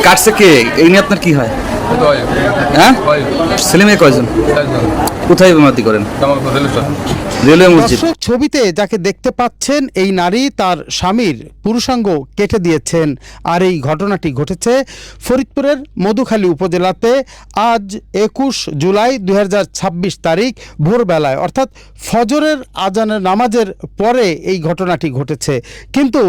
কাটছে কে? এই নিয়ে আপনার কি হয়? হ্যাঁ, ছেলে মেয়ে কয়জন? কোথায় ইমামতি করেন? রেলওয়ে মসজিদ। ছবিতে যাকে দেখতে পাচ্ছেন এই নারী তার স্বামীর পুরুষাঙ্গ কেটে দিয়েছেন। আর এই ঘটনাটি ঘটেছে ফরিদপুরের মধুখালী উপজেলাতে আজ 21 জুলাই 2026 তারিখ ভোরবেলায়, অর্থাৎ ফজরের আজানের নামাজের পরে এই ঘটনাটি ঘটেছে। কিন্তু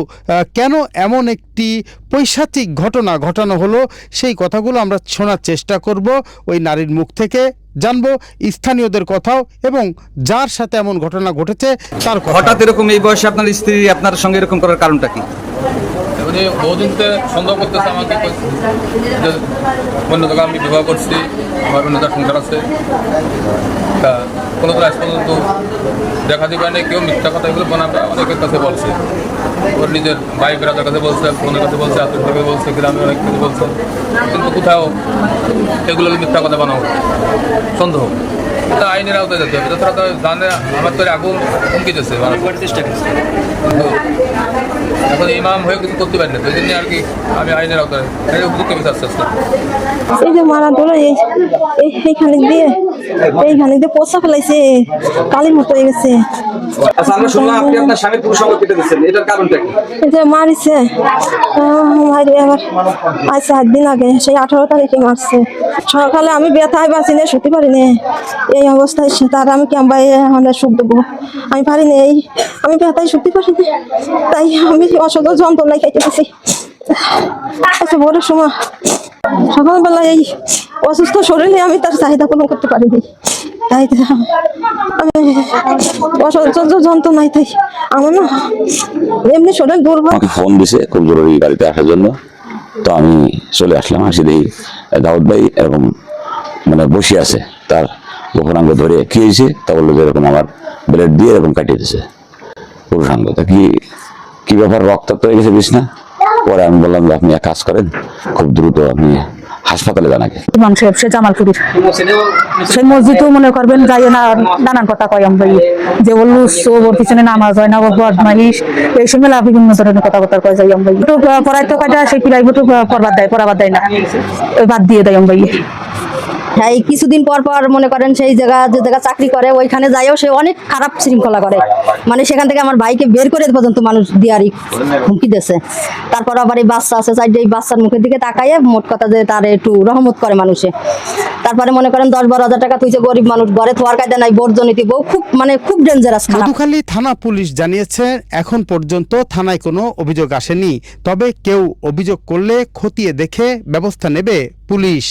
কেন এমন একটি পৈশাচিক ঘটনা ঘটানো হলো সেই কথাগুলো আমরা শোনার চেষ্টা করব ওই নারীর মুখ থেকে, জানবো স্থানীয়দের কথাও এবং যার সাথে এমন ঘটনা ঘটেছে তার কথা। হঠাৎ এরকম এই বয়সে আপনার স্ত্রী আপনার সঙ্গে এরকম করার কারণটা কি? উনি বহুদিন সন্দেহ করতেছে আমাকে, যে অন্য জায়গায় আমি বিবাহ করছি, আমার অন্য জায়গায় সংসার আছে। তা কোনো তো আজ পর্যন্ত দেখা দিবে না, কেউ মিথ্যা কথা এগুলো বানাবে অনেকের কাছে বলছে, ওর নিজের ভাই বেড়াদের কাছে বলছে, বোনের কাছে বলছে, আত্মীয় থেকে বলছে, গ্রামে অনেক কিছু বলছে, কিন্তু কোথাও এগুলোকে মিথ্যা কথা বানাও সন্দেহ। তা আইনের আওতায় যেতে হবে, তারা তো জানে আমার তো আগুন হুমকি দিচ্ছে, চেষ্টা করছে। এখন ইমাম হয়ে কিছু করতে পারি না, ওই জন্য আর কি আমি আইনের আওতায় উপযুক্ত বিচার চেষ্টা। এই যে মারা ধরে এইখানে দিয়ে পোষা ফেলাইছে, কালির মতো হয়ে গেছে। আচ্ছা, আমরা শুনলাম আপনি আপনার স্বামীর পুরুষাঙ্গ কেটে দিয়েছেন, এটার কারণটা কি? এই যে মারিছে, মারি আবার আজ 7 দিন আগে, সেই 18 তারিখে মারছে। সকালে আমি ব্যথায় বাঁচি না, শুতে পারি না, এই অবস্থায় তার আমি কেমবাই আমাদের সুখ দেবো, আমি পারি না, আমি ব্যথায় শুতে পারি না, তাই আমি অসহ্য যন্ত্রণায় খাইতে পারছি। আচ্ছা, ভোরের সময় সকালবেলা এই অসুস্থ শরীরে আমি তার চাহিদা পূরণ করতে পারিনি, তাই আমি অসহ্য যন্ত্রণায়, তাই আমার না এমনি শরীর দুর্বল। আমাকে ফোন দিছে খুব জরুরি বাড়িতে আসার জন্য, তো আমি চলে আসলাম। আসি দেখি দাউদ ভাই এরকম মানে বসে আছে, তার গোপনাঙ্গ ধরে কি হয়েছে তা বললো যে এরকম আমার ব্লেড দিয়ে এরকম কাটিয়ে দিয়েছে পুরুষাঙ্গ। তা কি ব্যাপার, রক্তাক্ত হয়ে গেছে বিছনা। পরে আমি বললাম যে আপনি এক কাজ করেন, খুব দ্রুত আপনি হাসপাতালে জানাকে। ইমাম সাহেব সে জামালপুরের সেই মসজিদও মনে করবেন যাই না, নানান কথা কয় আমরা যে বললু ওর পিছনে নামাজ হয় না, ও বদমাইশ, এই সব মেলা বিভিন্ন ধরনের কথাবার্তা কয় যাই আমরা একটু পড়াইতে কয়টা সেই প্রাইভেটও পড়াবার দেয় না, বাদ দিয়ে দেয় আমরা। হ্যাঁ, কিছুদিন পর পর মনে করেন সেই যে জায়গা চাকরি করে ওইখানে যাইও সে অনেক খারাপ শৃঙ্খলা করে, মানে সেখান থেকে আমার ভাইকে বের করে পর্যন্ত মানুষ দিয়ারই হুমকি দিয়েছে। তারপর আবার এই বাচ্চা আছে, চাইলে এই বাচ্চার মুখের দিকে তাকাইয়ে মোট কথা যে তার একটু রহমত করে মানুষে। তারপরে মনে করেন 10-12 হাজার টাকা তুইছে, গরিব মানুষ, ঘরে থোয়ার কায়দা নাই, বর্জনীতি বউ, খুব ডেঞ্জারাস। মধুখালী থানা পুলিশ জানিয়েছে এখন পর্যন্ত থানায় কোনো অভিযোগ আসেনি, তবে কেউ অভিযোগ করলে খতিয়ে দেখে ব্যবস্থা নেবে পুলিশ।